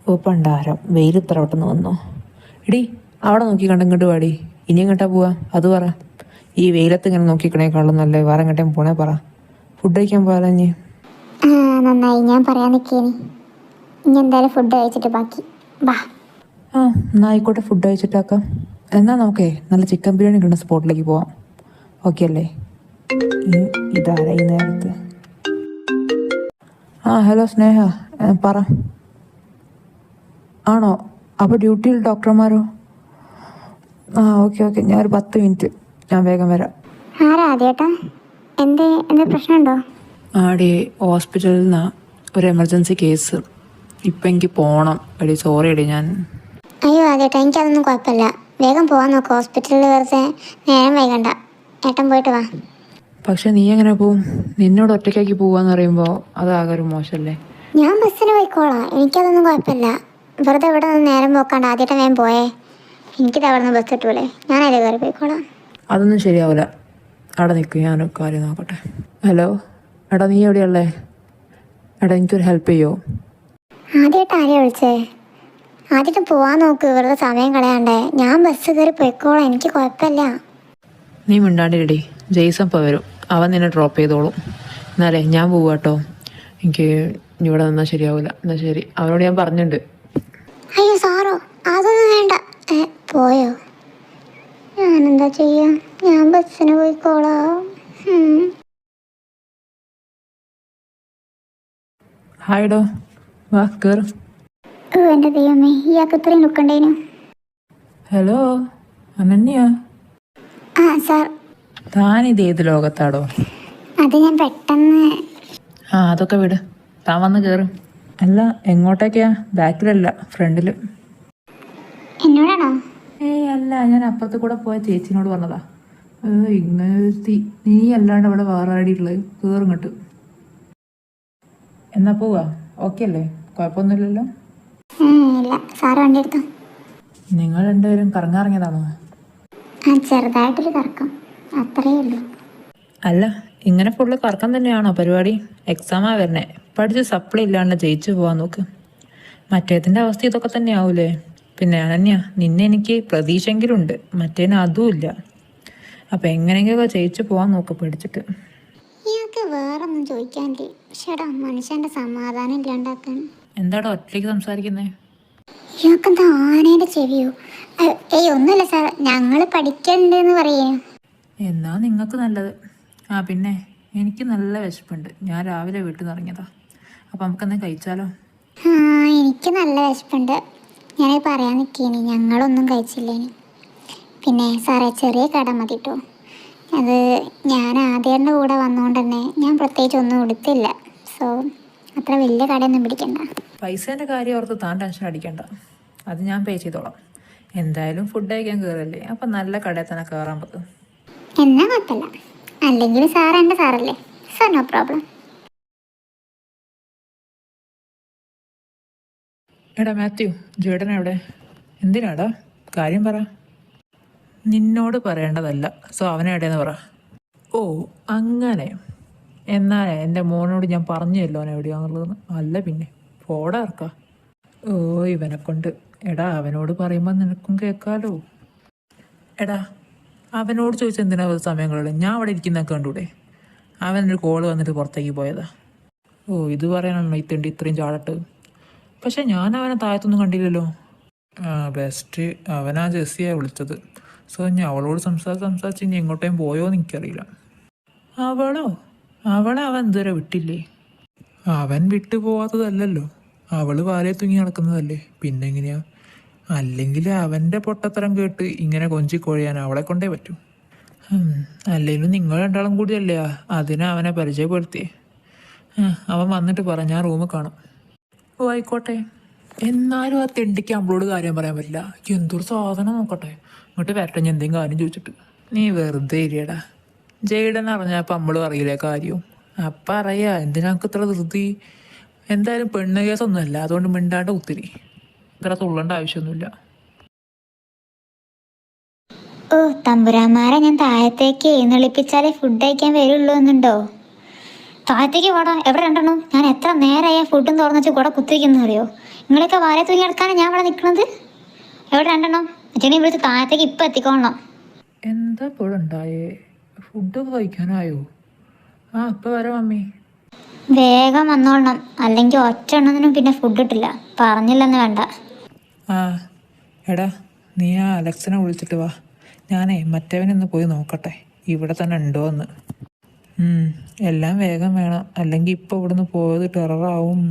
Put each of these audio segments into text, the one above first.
ഓ പണ്ടാരം വെയിൽ ഇത്ര പെട്ടെന്ന് വന്നോ. എടി അവിടെ നോക്കി കണ്ടിങ്ങോട്ട് പാടി. ഇനി എങ്ങോട്ടാ പോവാ അത് പറ. ഈ വെയിലത്ത് ഇങ്ങനെ നോക്കിക്കണേക്കാളും നല്ല വേറെ എങ്ങോട്ടേം പോണേ പറ. ഫുഡ് കഴിക്കാൻ പോയാലോ ഇനി? നന്നായി, ഞാൻ പറയാൻ നിൽക്കേനി. ഇനി എന്തായാലും ഫുഡ് കഴിച്ചിട്ട് ബാക്കി വാ. എന്നാ ആയിക്കോട്ടെ, ഫുഡ് കഴിച്ചിട്ടാക്കാം. എന്നാൽ നമുക്കേ നല്ല ചിക്കൻ ബിരിയാണി കിട്ടുന്ന സ്പോട്ടിലേക്ക് പോവാം. ഓക്കെ അല്ലേ? ഇതാരാ ഈ നേരത്ത്? ഹലോ സ്നേഹ, പറ. ആണോ? അപ്പോൾ ഡ്യൂട്ടിയിൽ ഡോക്ടർമാരോ? ഓക്കെ ഞാനൊരു 10 മിനിറ്റ്, ഞാൻ വേഗം വരാം. ആരാ ആദ്യേട്ടാ? എന്തേ പ്രശ്നമുണ്ടോ? ആടി, ഹോസ്പിറ്റലിൽ നിന്നാ ഒരു എമർജൻസി കേസ്. ഇപ്പം എനിക്ക് പോകണം. എടി സോറി എടി ഞാൻ. അയ്യോ ആദ്യേട്ടാ, എനിക്കതൊന്നും കുഴപ്പമില്ല. വേഗം പോകാൻ നോക്ക്. ഹോസ്പിറ്റലിൽ വെറുതെ നേരം വൈകണ്ട. ഏട്ടൻ പോയിട്ട് വാ. പക്ഷെ നീ എങ്ങനെ പോവും? നിന്നോട് ഒറ്റയ്ക്കാക്കി പോവാന്ന് പറയുമ്പോൾ അതാകെ ഒരു മോശമല്ലേ? ഞാൻ ബസ്സിന് പോയിക്കോളാം, എനിക്കതൊന്നും കുഴപ്പമില്ല. വെറുതെ ഇവിടെ നിന്ന് നേരം പോക്കാണ്ട് ആദ്യമായിട്ട് വേഗം പോയേ. എനിക്കിത് അവിടെ നിന്ന് ബസ് കിട്ടൂലേ, ഞാനതിൽ കയറി പോയിക്കോളാം. അതൊന്നും ശരിയാവില്ല. അവിടെ നിൽക്കും, ഞാനൊരു കാര്യം നോക്കട്ടെ. ഹലോ എടാ, നീ എവിടെയുള്ളേ? എടാ എനിക്കൊരു ഹെൽപ്പ് ചെയ്യുമോ? ആദ്യമായിട്ട് ആരെയാ വിളിച്ചേ? ആദ്യമായിട്ട് പോവാൻ നോക്ക്, വെറുതെ സമയം കളയാണ്ടേ. ഞാൻ ബസ് കയറി പോയിക്കോളാം, എനിക്ക് കുഴപ്പമില്ല. നീ മിണ്ടാണ്ടിരടി. ജെയ്സൺ ഇപ്പോൾ വരും, അവൻ നിന്നെ ഡ്രോപ്പ് ചെയ്തോളും. എന്നാലേ ഞാൻ പോവാ കേട്ടോ. എനിക്ക് ഇവിടെ നിന്നാൽ ശരിയാവില്ല. എന്നാൽ ശരി, അവനോട് ഞാൻ പറഞ്ഞിട്ടുണ്ട്. അയ്യോ സാറോ, അതൊന്നും വേണ്ട. പോയോ? ഞാനെന്താ ചെയ്യാ, ഞാൻ ബസ്സിന് പോയിക്കോളാം. ഹായ്ഡോ, വാ കയറും. എൻ്റെ ദൈവമേ, ഇയാൾക്ക് ഇത്രയും നിൽക്കണ്ടേനു. Hello Ananya, sir. താനിത് ഏത് ലോകത്താടോ? അത് ഞാൻ പെട്ടെന്ന്. അതൊക്കെ വിട്, താൻ വന്ന് കയറും. അല്ല എങ്ങോട്ടേക്കാ? ബാക്കിലല്ല, ഫ്രണ്ടിൽ. എന്നോടാണോ? അല്ല, ഞാൻ അപ്പുറത്ത് കൂടെ പോയ ചേച്ചിനോട് പറഞ്ഞതാ. ഇങ്ങനെ നീ അല്ലാണ്ട് അവിടെ വേറെ ആടിയുള്ളത്. കയറും ഇങ്ങോട്ട്. എന്നാ പോവാ? ഓക്കെ അല്ലേ? കുഴപ്പമൊന്നുമില്ലല്ലോ? ഇല്ല, സാറ് വണ്ടി എടുത്തോ. നിങ്ങൾ രണ്ടുപേരും കറങ്ങാറിങ്ങിയതാണോ? ചെറുതായിട്ടൊരു കറക്കം, അത്രയേ ഉള്ളൂ. അല്ല, ഇങ്ങനെ ഫുള്ള് കറക്കം തന്നെയാണോ പരിപാടി? എക്സാമാ വരണേ, പഠിച്ച് സപ്ലി ഇല്ലാണ്ട് ജയിച്ചു പോവാൻ നോക്ക്. മറ്റേതിൻ്റെ അവസ്ഥ ഇതൊക്കെ തന്നെ ആവൂലേ? പിന്നെ അനന്യ, നിന്നെ എനിക്ക് പ്രതീക്ഷയെങ്കിലും ഉണ്ട്, മറ്റേതിന് അതും ഇല്ല. അപ്പം എങ്ങനെയെങ്കിലൊക്കെ ജയിച്ചു പോകാൻ നോക്ക് പേടിച്ചിട്ട്. ഇയാൾക്ക് വേറൊന്നും ചോദിക്കാനില്ലേ? ഷെടാ, മനുഷ്യൻ്റെ സമാധാനം ഇല്ലാണ്ടാക്കാൻ. എന്താടോ ഒറ്റയ്ക്ക് സംസാരിക്കുന്നേ? ഇയാൾക്കെന്താ ആനേൻ്റെ ചെവിയോ? ഒന്നുമില്ല സാർ, ഞങ്ങൾ പഠിക്കണ്ടെന്ന് പറയേ. എന്നാ നിങ്ങൾക്ക് നല്ലത്. പിന്നെ എനിക്ക് നല്ല വിശപ്പുണ്ട്. ഞാൻ രാവിലെ വീട്ടിൽ നിന്ന് ഇറങ്ങിയതാ. അപ്പം നമുക്കെന്താ കഴിച്ചാലോ? എനിക്ക് നല്ല വിശപ്പുണ്ട്. ഞാനത് പറയാൻ നിൽക്കേനി, ഞങ്ങളൊന്നും കഴിച്ചില്ലേനി. പിന്നെ സാറേ, ചെറിയ കട മതി കേട്ടോ. അത് ഞാൻ ആദ്യൻ്റെ കൂടെ വന്നുകൊണ്ട് തന്നെ ഞാൻ പ്രത്യേകിച്ച് ഒന്നും കൊടുത്തില്ല. സോ അത്ര വലിയ കടയൊന്നും പിടിക്കണ്ട. പൈസേൻ്റെ കാര്യം ഓർത്ത് താൻ ടെൻഷൻ അടിക്കണ്ട, അത് ഞാൻ പേ ചെയ്തോളാം. എന്തായാലും ഫുഡ് കഴിക്കാൻ കയറല്ലേ, അപ്പം നല്ല കടയിൽ തന്നെ കയറാൻ പറ്റും. എന്നാ കുഴപ്പമില്ല, അല്ലെങ്കിൽ സാർ എൻ്റെ സാറല്ലേ. So no problem. എടാ മാത്യു, ജേഡൻ എവിടെ? എന്തിനാടാ? കാര്യം പറ. നിന്നോട് പറയേണ്ടതല്ല, സോ അവനെവിടെയെന്ന് പറ. ഓ അങ്ങനെ. എന്നാലേ എൻ്റെ മോനോട് ഞാൻ പറഞ്ഞല്ലോ അവൻ എവിടെയാണെന്നുള്ളതെന്ന്. അല്ല പിന്നെ പോടാ ഇറക്ക. ഇവനെ കൊണ്ട്. എടാ അവനോട് പറയുമ്പോൾ നിനക്കും കേൾക്കാലോ. എടാ അവനോട് ചോദിച്ചാൽ എന്തിനാ സമയങ്ങളുള്ളത്? ഞാൻ അവിടെ ഇരിക്കുന്നൊക്കെ കണ്ടൂടെ? അവനൊരു കോള് വന്നിട്ട് പുറത്തേക്ക് പോയതാ. ഇത് പറയാനാണോ ഈ തെണ്ടി ഇത്രയും ചാടട്ട്? പക്ഷെ ഞാൻ അവനെ താഴത്തൊന്നും കണ്ടില്ലല്ലോ. ബെസ്റ്റ്, അവനാ ജെസ്സിയാണ് വിളിച്ചത്. സോ ഞാൻ അവളോട് സംസാരിച്ച് ഇനി എങ്ങോട്ടേയും പോയോന്ന് എനിക്കറിയില്ല. അവളെ അവൻ ഇതുവരെ വിട്ടില്ലേ? അവൻ വിട്ടു പോവാത്തതല്ലല്ലോ, അവള് വാലയെ തൂങ്ങി നടക്കുന്നതല്ലേ. പിന്നെ എങ്ങനെയാ? അല്ലെങ്കിൽ അവൻ്റെ പൊട്ടത്തരം കേട്ട് ഇങ്ങനെ കൊഞ്ചിക്കൊഴിയാൻ അവളെ കൊണ്ടേ പറ്റൂ. അല്ലെങ്കിലും നിങ്ങൾ രണ്ടാളും കൂടിയല്ലേ അതിനെ അവനെ പരിചയപ്പെടുത്തിയേ. അവൻ വന്നിട്ട് പറ, ഞാൻ റൂമിൽ കാണും. ആയിക്കോട്ടെ. എന്നാലും ആ തെണ്ടിക്ക് അവളോട് കാര്യം പറയാൻ പറ്റില്ല. എന്തൊരു സാധനം നോക്കട്ടെ. ഇങ്ങോട്ട് വരട്ടെ, ഞാൻ എന്തെങ്കിലും കാര്യം ചോദിച്ചിട്ട്. നീ വെറുതെ ഇരിയടാ. ജയ്ഡൻ അറിഞ്ഞപ്പോൾ നമ്മളും അറിയില്ലേ കാര്യവും. അപ്പം അറിയാ എന്തിനാൾക്ക് ഇത്ര ധൃതി. എന്തായാലും പെണ്ണ് കേസൊന്നുമല്ല, അതുകൊണ്ട് മിണ്ടാണ്ട് കുത്തിരി. ഇത്ര തുള്ളേണ്ട ആവശ്യമൊന്നുമില്ല. തമ്പുരാന്മാരെ, ഞാൻ താഴത്തേക്ക് എഴുന്നള്ളിപ്പിച്ചാലേ ഫുഡ് കഴിക്കാൻ വരുള്ളൂ എന്നുണ്ടോ? താഴത്തേക്ക് പോടാ. എവിടെ രണ്ടെണ്ണം? ഞാൻ എത്ര നേരമായ ഫുഡും തുറന്നു വെച്ച് കൂടെ കുത്തിരിക്കുന്നു അറിയോ? നിങ്ങളൊക്കെ വാരെ തൂങ്ങി കിടക്കാനാണ് ഞാൻ ഇവിടെ നിൽക്കുന്നത്. എവിടെ രണ്ടെണ്ണം അച്ഛനെ വിളിച്ച് താഴത്തേക്ക് ഇപ്പം എത്തിക്കോളണം. എന്താ ഇപ്പോഴും ഉണ്ടായേ? ഫുഡൊക്കെ കഴിക്കാനായോ? ആ ഇപ്പം വരാം മമ്മി. വേഗം വന്നോളണം, അല്ലെങ്കിൽ ഒറ്റ എണ്ണത്തിനും പിന്നെ ഫുഡ് കിട്ടില്ല. പറഞ്ഞില്ലെന്ന് വേണ്ട. ആ എടാ, നീ ആ അലക്സിനെ വിളിച്ചിട്ട് വാ. ഞാനേ മറ്റവനൊന്ന് പോയി നോക്കട്ടെ ഇവിടെ തന്നെ ഉണ്ടോ എന്ന്. എല്ലാം വേഗം വേണം, അല്ലെങ്കിൽ ഇപ്പോൾ ഇവിടുന്ന് പോയത് ടെററാവും.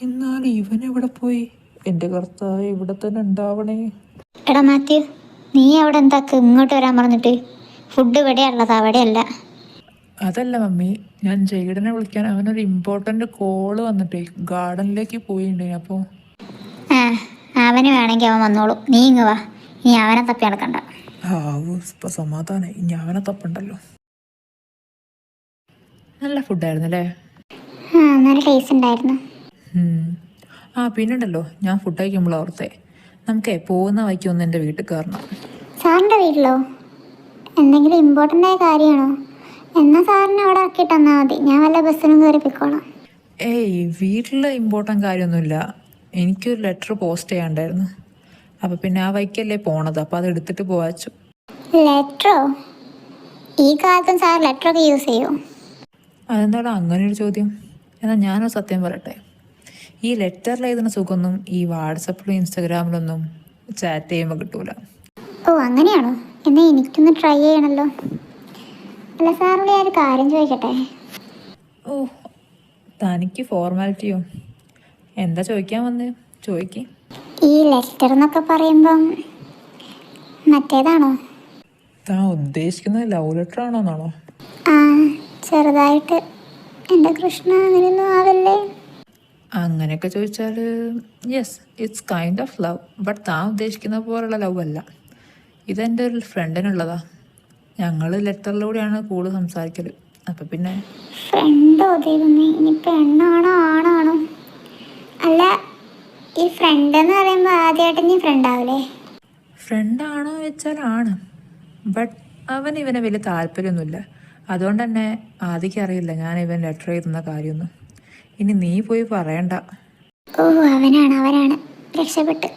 എന്നാലും ഇവൻ എവിടെ പോയി? എൻ്റെ കർത്താവ് ഇവിടെ തന്നെ ഉണ്ടാവണേ. എടാ മാത്യു, നീ അവിടെ എന്താക്ക് ഇങ്ങോട്ട് വരാൻ പറഞ്ഞിട്ട്? ഫുഡ് ഇവിടെയുള്ളത് അവിടെയല്ല. അതല്ല മമ്മി, ഞാൻ ജെയ്ഡനെ വിളിക്കാൻ അവനൊരു ഇമ്പോർട്ടൻ്റ് കോള് വന്നിട്ടേ ഗാർഡനിലേക്ക് പോയിണ്ടേ. അപ്പോൾ ആ അവന് വേണമെങ്കിൽ അവൻ വന്നോളൂ. നീ ഇങ്ങ് വാ, നീ അവനെ തപ്പി നടക്കണ്ട. ഇപ്പം സമാധാനം, ഇനി അവനെ തപ്പുണ്ടല്ലോ. നല്ല ഫുഡായിരുന്നു അല്ലേ? ആ നല്ല ടേസ്റ്റ് ഉണ്ടായിരുന്നു. ആ പിന്നുണ്ടല്ലോ, ഞാൻ ഫുഡ് കഴിക്കുമ്പോൾ ഓർത്തേ, നമുക്കേ പോകുന്ന വഴിക്ക് ഒന്ന് എൻ്റെ വീട്ടിൽ കയറണം. സാറിൻ്റെ വീട്ടിലോ? എന്തെങ്കിലും ഇമ്പോർട്ടൻ്റ് ആയ കാര്യമാണോ? എന്നാൽ സാറിനെ അവിടെ ആക്കി തന്നാൽ മതി, ഞാൻ വല്ല ബസ്സിനും കയറി പോയിക്കോളാം. ഏയ് വീട്ടിൽ ഇമ്പോർട്ടൻ്റ് കാര്യമൊന്നുമില്ല. എനിക്കൊരു ലെറ്റർ പോസ്റ്റ് ചെയ്യാണ്ടായിരുന്നു. അപ്പോൾ പിന്നെ ആ വഴിക്കല്ലേ പോണത്, അപ്പോൾ അത് എടുത്തിട്ട് പോവാച്ചു. ലെറ്ററോ? ഈ കാലത്തും സാർ ലെറ്ററൊക്കെ യൂസ് ചെയ്യുമോ? അതെന്താടാ അങ്ങനെയൊരു ചോദ്യം? എന്നാൽ ഞാനൊരു സത്യം പറയട്ടെ, ഈ ലെറ്ററിൽ എഴുതുന്ന സുഖമൊന്നും ഈ വാട്സപ്പിലും ഇൻസ്റ്റഗ്രാമിലൊന്നും ചാറ്റ് ചെയ്യുമ്പോൾ കിട്ടൂല. ഓ അങ്ങനെയാണോ? എന്നാൽ എനിക്കൊന്ന് ട്രൈ ചെയ്യണമല്ലോ. അല്ല സാറിനോട് ഞാൻ ഒരു കാര്യം ചോദിക്കട്ടെ? ഓ തനിക്ക് ഫോർമാലിറ്റിയോ? എന്താ ചോദിക്കാൻ വന്നേ? ചോദിക്ക്. ഈ ലെറ്റർ എന്നൊക്കെ പറയുമ്പം മറ്റേതാണോ? താൻ ഉദ്ദേശിക്കുന്നത് ലവ് ലെറ്റർ ആണോന്നാണോ? ആ ചെറുതായിട്ട്. എൻ്റെ കൃഷ്ണ, അങ്ങനെയൊന്നും ആവല്ലേ? അങ്ങനെയൊക്കെ ചോദിച്ചാൽ yes, it's kind of love. But താൻ ഉദ്ദേശിക്കുന്ന പോലുള്ള ലവ് അല്ല. ഇതെൻ്റെ ഒരു ഫ്രണ്ടിനുള്ളതാ. ഞങ്ങൾ ലെറ്ററിലൂടെയാണ് കൂടുതൽ സംസാരിക്കൽ. അപ്പം പിന്നെ ഫ്രണ്ടോ ദൈവമേ, ഇനി പെണ്ണാണോ ആണാണോ? അല്ല ഈ ഫ്രണ്ട് എന്ന് പറയുമ്പോൾ ആദ്യമായിട്ട് നീ ഫ്രണ്ട് ആവില്ലേ? ഫ്രണ്ടാണോ വെച്ചാൽ ആണ്. ബട്ട് അവൻ ഇവനെ വലിയ താല്പര്യമൊന്നുമില്ല. അതുകൊണ്ട് തന്നെ ആദ്യം അറിയില്ല ഞാൻ ഇവൻ ലെറ്റർ എഴുതുന്ന കാര്യമൊന്നും. ഇനി നീ പോയി പറയണ്ട. ഓ അവനാണ് രക്ഷപ്പെട്ട്.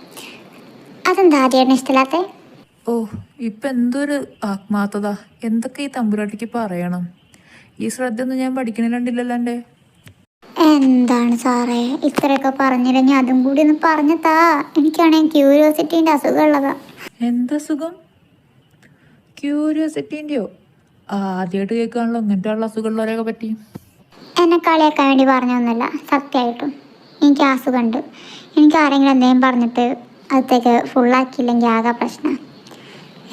അതെന്താ ആദ്യമായിട്ട് ഇഷ്ടമില്ലാത്തേ? ഓ ഇപ്പം എന്തൊരു ആത്മാർത്ഥത! എന്തൊക്കെ ഈ തമ്പുരാട്ടിക്ക് പറയണം? ഈ ശ്രദ്ധ ഒന്നും ഞാൻ പഠിക്കണില്ലല്ലോ എൻ്റെ. എന്താണ് സാറേ ഇത്രയൊക്കെ പറഞ്ഞില്ലെങ്കിൽ അതും കൂടി ഒന്ന് പറഞ്ഞു താ. എനിക്കാണെങ്കിൽ ക്യൂരിയോസിറ്റീൻ്റെ അസുഖം ഉള്ളതാ. എന്താ സുഖം? ക്യൂരിയോസിറ്റീൻ്റെയോ? ആദ്യമായിട്ട് കേൾക്കാണല്ലോ ഇങ്ങനത്തെ ഉള്ള അസുഖമുള്ളവരെയൊക്കെ പറ്റി. എന്നെ കളിയാക്കാൻ വേണ്ടി പറഞ്ഞൊന്നുമില്ല, സത്യമായിട്ടും എനിക്ക് അസുഖമുണ്ട്. എനിക്ക് ആരെങ്കിലും എന്തെങ്കിലും പറഞ്ഞിട്ട് അകത്തേക്ക് ഫുള്ളാക്കിയില്ലെങ്കിൽ ആകെ പ്രശ്നം.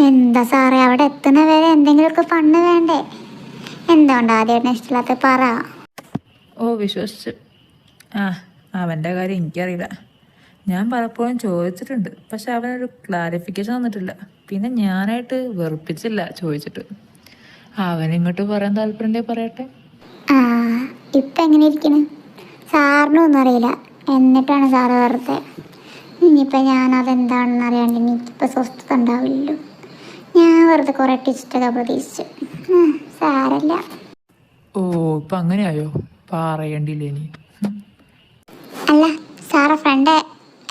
എന്താ സാറേ അവിടെ എത്തുന്ന വരെ എന്തെങ്കിലുമൊക്കെ ഫണ്ണ് വേണ്ടേ? എന്തുകൊണ്ട് ആദ്യമായിട്ട് ഇഷ്ടമില്ലാത്ത പറ. ഓ വിശ്വസിച്ച്. ആ അവൻ്റെ കാര്യം എനിക്കറിയില്ല. ഞാൻ പലപ്പോഴും ചോദിച്ചിട്ടുണ്ട്, പക്ഷെ അവനൊരു ക്ലാരിഫിക്കേഷൻ തന്നിട്ടില്ല. പിന്നെ ഞാനായിട്ട് വെറുപ്പിച്ചില്ല ചോദിച്ചിട്ട്. അവനിങ്ങോട്ട് പറയാൻ താല്പര്യമുണ്ടെങ്കിൽ പറയട്ടെ. ആ ഇപ്പം എങ്ങനെ ഇരിക്കണ്? സാറിനും ഒന്നും അറിയില്ല, എന്നിട്ടാണ് സാറ് വെറുതെ. ഇനിയിപ്പോൾ ഞാനതെന്താണെന്ന് അറിയാണ്ട് എനിക്കിപ്പോൾ സ്വസ്ഥത ഉണ്ടാവില്ലല്ലോ. ഞാൻ വെറുതെ കുറേ ടിസ്റ്റൊക്കെ പ്രതീക്ഷിച്ചു. സാരല്ല. ഓ ഇപ്പം അങ്ങനെയായോ? പറയണ്ടില്ലേ നീ? അല്ല സാറെ ഫ്രണ്ട്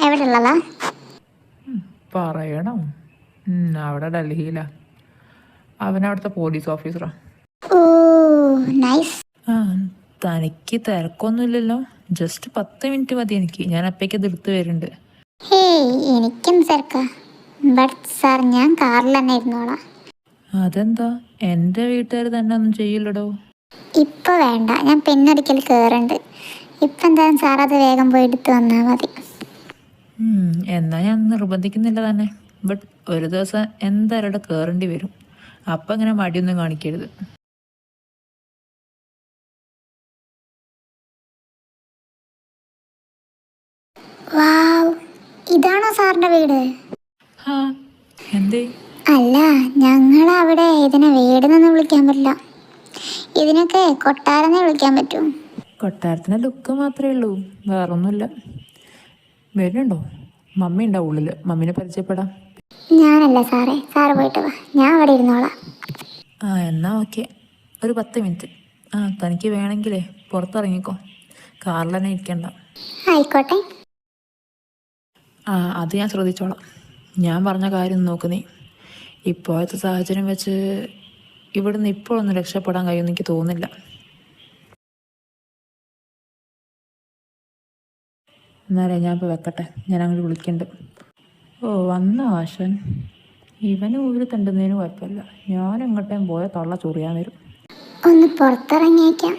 എവിടെ ഉള്ളതാ? പറയണം. അവിടെ ഡൽഹിയിലാ. അവനവിടുത്തെ പോലീസ് ഓഫീസറാ. ഓ നൈസ്. ആ തനിക്ക് തിരക്കൊന്നുമില്ലല്ലോ? ജസ്റ്റ് 10 മിനിറ്റ് മതി എനിക്ക്. ഞാൻ അപ്പേക്ക് അത് എടുത്ത് വരുന്നുണ്ട്. ഹേയ് എനിക്കും തിരക്കാം. ബട്ട് സാർ ഞാൻ കാറിൽ തന്നെ ഇരുന്നോളാം. അതെന്താ? എൻ്റെ വീട്ടുകാർ തന്നെ ഒന്നും ചെയ്യില്ലടോ. ഇപ്പം വേണ്ട, ഞാൻ പിന്നൊരിക്കൽ കയറുന്നുണ്ട്. ഇപ്പം എന്തായാലും സാർ അത് വേഗം പോയി എടുത്ത് വന്നാൽ മതി. എന്നാൽ ഞാൻ നിർബന്ധിക്കുന്നില്ല തന്നെ. ബട്ട് ഒരു ദിവസം എന്തായാലും ഇവിടെ കയറേണ്ടി വരും. അപ്പം ഇങ്ങനെ മടിയൊന്നും കാണിക്കരുത്. വാവ്, ഇതാണോ സാറിൻ്റെ വീട്? ആ എന്തേ? അല്ല ഞങ്ങളവിടെ ഇതിനെ വീടെന്നൊന്നും വിളിക്കാൻ പറ്റില്ല. ഇതിനൊക്കെ കൊട്ടാരന്നേ വിളിക്കാൻ പറ്റൂ. കൊട്ടാരത്തിൻ്റെ ലുക്ക് മാത്രമേ ഉള്ളൂ, വേറൊന്നുമില്ല. വരുന്നുണ്ടോ? മമ്മി ഉണ്ടാവും ഉള്ളിൽ. മമ്മീനെ പരിചയപ്പെടാം. ഞാനല്ല സാറേ, സാറ് പോയിട്ട് വാ, ഞാൻ അവിടെ ഇരുന്നോളാം. ആ എന്നാൽ ഓക്കെ. ഒരു 10 മിനിറ്റ്. തനിക്ക് വേണമെങ്കിലേ പുറത്തിറങ്ങിക്കോ, കാറിൽ തന്നെ ഇരിക്കണ്ട. ആയിക്കോട്ടെ. ആ അത് ഞാൻ ശ്രദ്ധിച്ചോളാം. ഞാൻ പറഞ്ഞ കാര്യം ഒന്ന് നോക്ക് നീ. ഇപ്പോഴത്തെ സാഹചര്യം വെച്ച് ഇവിടുന്ന് ഇപ്പോഴൊന്നും രക്ഷപ്പെടാൻ കഴിയുമെന്ന് എനിക്ക് തോന്നുന്നില്ല. എന്നാലേ ഞാൻ ഇപ്പോൾ വെക്കട്ടെ, ഞാൻ അങ്ങോട്ട് വിളിക്കുന്നുണ്ട്. ഓ വന്നോ ആശൻ? ഇവന് ഊര് തണ്ടുന്നതിന് കുഴപ്പമില്ല, ഞാൻ എങ്ങോട്ടേയും പോയ തള്ള ചൊറിയാൻ വരും. ഒന്ന് പുറത്തിറങ്ങിയേക്കാം.